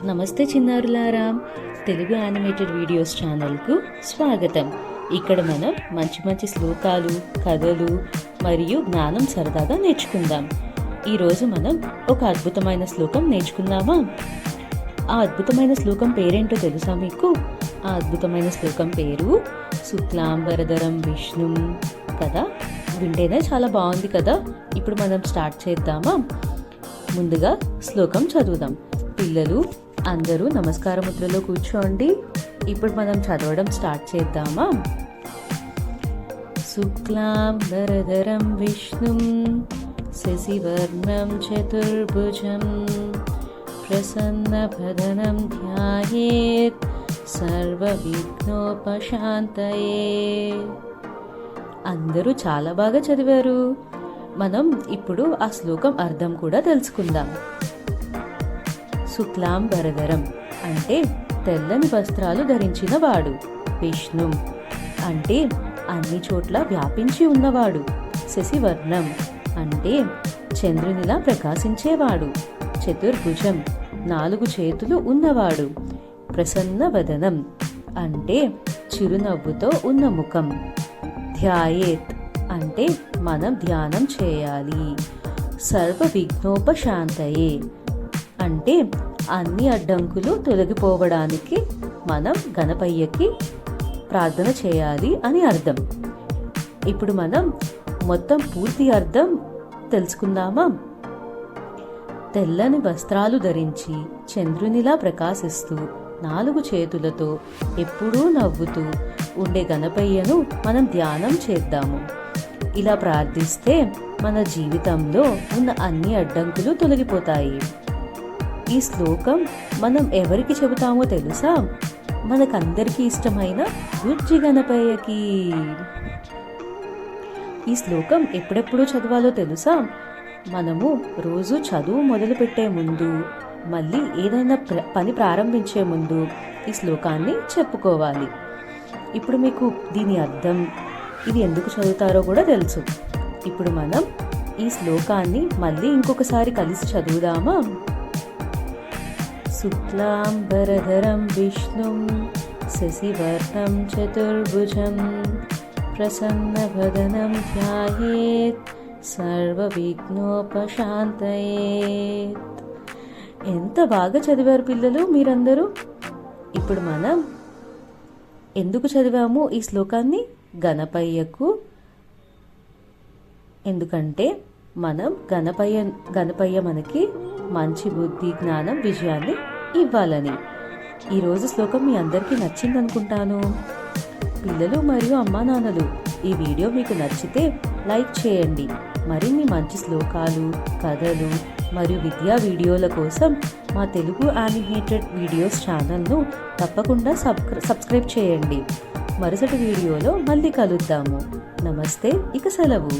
నమస్తే చిన్నారులారా, Telugu animated videos ఛానల్కు స్వాగతం. ఇక్కడ మనం మంచి మంచి శ్లోకాలు, కథలు మరియు జ్ఞానం సరదాగా నేర్చుకుందాం. ఈరోజు మనం ఒక అద్భుతమైన శ్లోకం నేర్చుకుందామా? ఆ అద్భుతమైన శ్లోకం పేరేంటో తెలుసా మీకు? ఆ అద్భుతమైన శ్లోకం పేరు శుక్లాంబరధరం విష్ణుం కదా. వింటేనే చాలా బాగుంది కదా. ఇప్పుడు మనం స్టార్ట్ చేద్దామా? ముందుగా శ్లోకం చదువుదాం. పిల్లలు అందరూ నమస్కార ముద్రలో కూర్చోండి. ఇప్పుడు మనం చదవడం స్టార్ట్ చేద్దామా? శుక్లాంబరధరం విష్ణుం శశివర్ణం చతుర్భుజం ప్రసన్నవదనం ధ్యాయేత్ సర్వవిఘ్నోపశాంతయే. అందరూ చాలా బాగా చదివారు. మనం ఇప్పుడు ఆ శ్లోకం అర్థం కూడా తెలుసుకుందాం. శుక్లాంబరధరం అంటే తెల్లని వస్త్రాలు ధరించిన వాడు. విష్ణు అంటే అన్ని చోట్ల వ్యాపించి ఉన్నవాడు. శశివర్ణం అంటే చంద్రునిలా ప్రకాశించేవాడు. చతుర్భుజం 4 చేతులు ఉన్నవాడు. ప్రసన్న వదనం అంటే చిరునవ్వుతో ఉన్న ముఖం. ధ్యాయేత్ అంటే మనం ధ్యానం చేయాలి. సర్వ విఘ్నోపశాంతయే అంటే అన్ని అడ్డంకులు తొలగిపోవడానికి మనం గణపయ్యకి ప్రార్థన చేయాలి అని అర్థం. ఇప్పుడు మనం మొత్తం పూర్తి అర్థం తెలుసుకుందామా? తెల్లని వస్త్రాలు ధరించి చంద్రునిలా ప్రకాశిస్తూ 4 చేతులతో ఎప్పుడూ నవ్వుతూ ఉండే గణపయ్యను మనం ధ్యానం చేద్దాము. ఇలా ప్రార్థిస్తే మన జీవితంలో ఉన్న అన్ని అడ్డంకులు తొలగిపోతాయి. ఈ శ్లోకం మనం ఎవరికి చెబుతామో తెలుసా? మనకందరికీ ఇష్టమైన బుజ్జి గణపయ్యకి. ఈ శ్లోకం ఎప్పుడెప్పుడు చదవాలో తెలుసా? మనము రోజు చదువు మొదలు పెట్టే ముందు, మళ్ళీ ఏదైనా పని ప్రారంభించే ముందు ఈ శ్లోకాన్ని చెప్పుకోవాలి. ఇప్పుడు మీకు దీని అర్థం, ఇది ఎందుకు చదువుతారో కూడా తెలుసు. ఇప్పుడు మనం ఈ శ్లోకాన్ని మళ్ళీ ఇంకొకసారి కలిసి చదువుదామా? శుక్లాంబరధరం విష్ణుం శశివర్ణం చతుర్భుజం ప్రసన్నవదనం ధ్యాయేత్ సర్వవిఘ్నోపశాంతయేత్. ఎంత బాగా చదివారు పిల్లలు మీరందరూ. ఇప్పుడు మనం ఎందుకు చదివాము ఈ శ్లోకాన్ని? గణపయ్యకు. ఎందుకంటే మనం గణపయ్య మనకి మంచి బుద్ధి, జ్ఞానం, విజయాన్ని ఇవ్వాలని. ఈరోజు శ్లోకం మీ అందరికీ నచ్చిందనుకుంటాను. పిల్లలు మరియు అమ్మా నాన్నలు, ఈ వీడియో మీకు నచ్చితే లైక్ చేయండి. మరిన్ని మంచి శ్లోకాలు, కథలు మరియు విద్యా వీడియోల కోసం మా తెలుగు యానిమేటెడ్ వీడియోస్ ఛానల్ను తప్పకుండా సబ్స్క్రైబ్ చేయండి. మరుసటి వీడియోలో మళ్ళీ కలుద్దాము. నమస్తే, ఇక సెలవు.